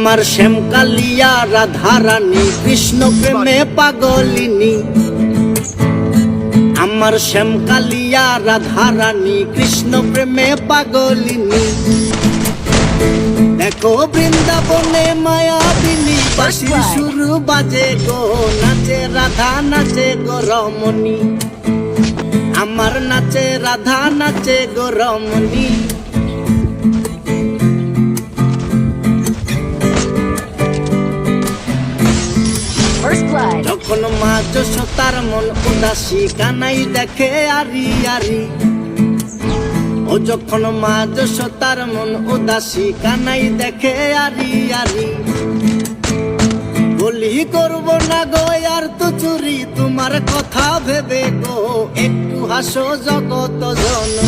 আমার শ্যামকালিয়া রাধারানী কৃষ্ণ প্রেমে পাগলিনী। আমার শ্যামকালিয়া রাধারানী কৃষ্ণ প্রেমে পাগলিনী। দেখো বৃন্দাবনে মায়াবিনী বাঁশির সুর বাজে গো, নাচে রাধা নাচে গো রমণী। আমার নাচে রাধা নাচে গো রমণী। যখন মা যশোদার মন উদাসী কানাই দেখে আরি আরি। ও যখন মা যশোদার মন উদাসী কানাই দেখে আরি আরি। বলি করব না গো আর তো চুরি তোমার কথা ভেবে গো, একটু হাসো জগত জননী।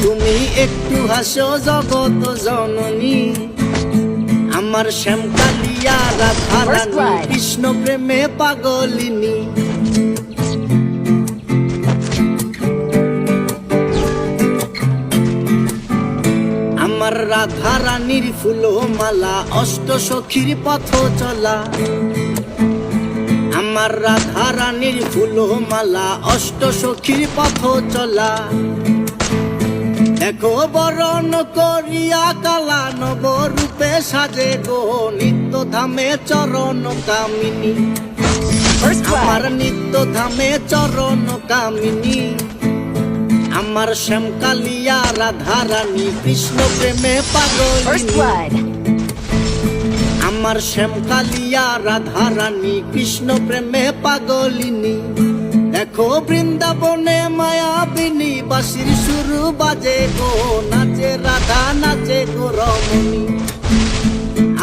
তুমি একটু হাসো জগত জননী। আমার শ্যামকালিয়া রাধারানী কৃষ্ণ প্রেমে পাগলিনী। আমার রাধারানীর ফুল মালা অষ্ট সখীর পথ চলা। আমার রাধারানীর ফুল মালা অষ্ট সখীর পথ চলা। দেখো বরণ করিয়া কালা নব রূপে সাজে গো, নিত্য ধামে চরণ কামিনী। আমার নিত্য ধামে চরণ কামিনী। আমার শ্যামকালিয়া রাধারানী কৃষ্ণ প্রেমে পাগলিনী। আমার শ্যামকালিয়া রাধারানী কৃষ্ণ প্রেমে পাগলিনী। দেখো বৃন্দাবনে মায়াবিনী বাঁশির সুর বাজে গো, নাচে রাধা নাচে গো রমণী।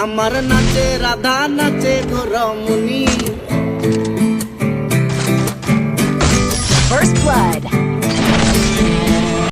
আমার নাচে রাধা নাচে গো রমণী। First blood.